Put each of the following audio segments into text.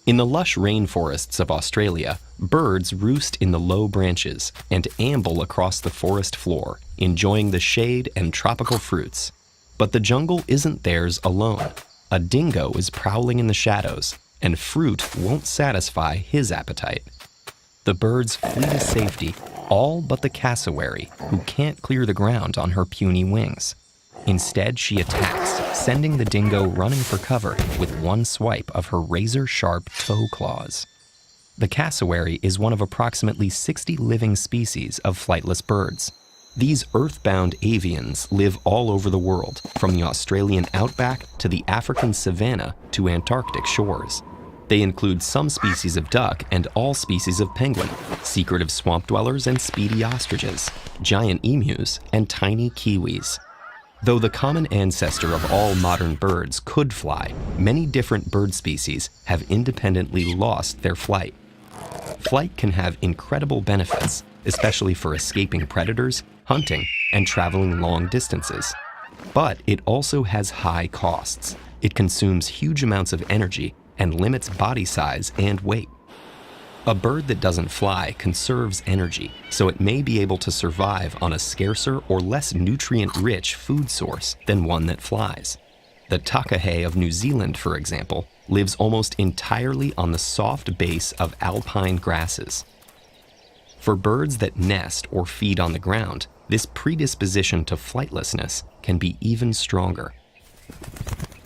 In the lush rainforests of Australia, birds roost in the low branches and amble across the forest floor, enjoying the shade and tropical fruits. But the jungle isn't theirs alone. A dingo is prowling in the shadows, and fruit won't satisfy his appetite. The birds flee to safety, all but the cassowary, who can't clear the ground on her puny wings. Instead, she attacks, sending the dingo running for cover with one swipe of her razor-sharp toe claws. The cassowary is one of approximately 60 living species of flightless birds. These earthbound avians live all over the world, from the Australian outback to the African savanna to Antarctic shores. They include some species of duck and all species of penguin, secretive swamp dwellers and speedy ostriches, giant emus, and tiny kiwis. Though the common ancestor of all modern birds could fly, many different bird species have independently lost their flight. Flight can have incredible benefits, especially for escaping predators, hunting, and traveling long distances. But it also has high costs. It consumes huge amounts of energy and limits body size and weight. A bird that doesn't fly conserves energy, so it may be able to survive on a scarcer or less nutrient-rich food source than one that flies. The takahe of New Zealand, for example, lives almost entirely on the soft base of alpine grasses. For birds that nest or feed on the ground, this predisposition to flightlessness can be even stronger.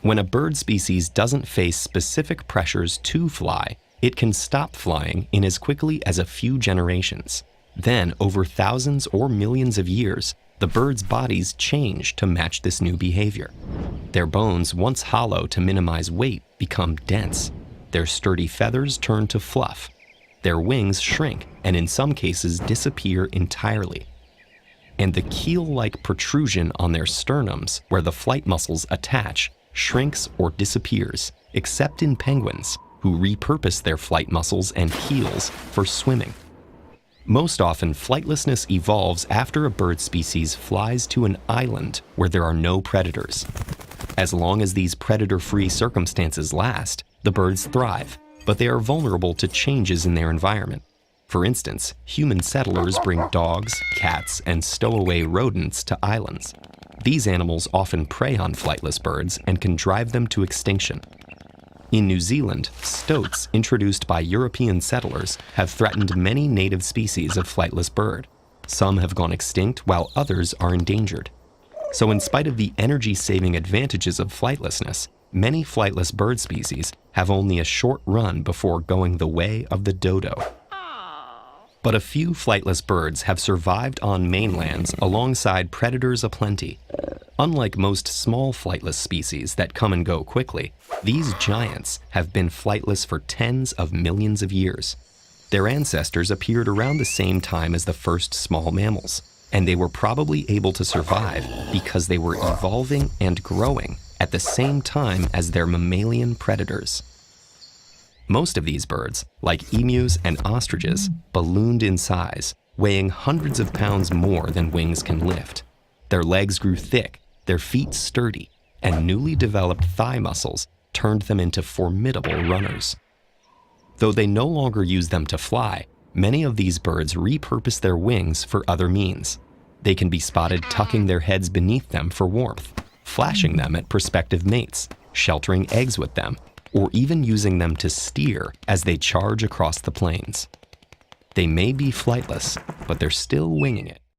When a bird species doesn't face specific pressures to fly, it can stop flying in as quickly as a few generations. Then, over thousands or millions of years, the birds' bodies change to match this new behavior. Their bones, once hollow to minimize weight, become dense. Their sturdy feathers turn to fluff. Their wings shrink and in some cases disappear entirely. And the keel-like protrusion on their sternums, where the flight muscles attach, shrinks or disappears, except in penguins, who repurpose their flight muscles and keels for swimming. Most often, flightlessness evolves after a bird species flies to an island where there are no predators. As long as these predator-free circumstances last, the birds thrive, but they are vulnerable to changes in their environment. For instance, human settlers bring dogs, cats, and stowaway rodents to islands. These animals often prey on flightless birds and can drive them to extinction. In New Zealand, stoats introduced by European settlers have threatened many native species of flightless bird. Some have gone extinct while others are endangered. So in spite of the energy-saving advantages of flightlessness, many flightless bird species have only a short run before going the way of the dodo. But a few flightless birds have survived on mainlands alongside predators aplenty. Unlike most small flightless species that come and go quickly, these giants have been flightless for tens of millions of years. Their ancestors appeared around the same time as the first small mammals, and they were probably able to survive because they were evolving and growing at the same time as their mammalian predators. Most of these birds, like emus and ostriches, ballooned in size, weighing hundreds of pounds more than wings can lift. Their legs grew thick, their feet sturdy, and newly developed thigh muscles turned them into formidable runners. Though they no longer use them to fly, many of these birds repurpose their wings for other means. They can be spotted tucking their heads beneath them for warmth, flashing them at prospective mates, sheltering eggs with them, or even using them to steer as they charge across the plains. They may be flightless, but they're still winging it.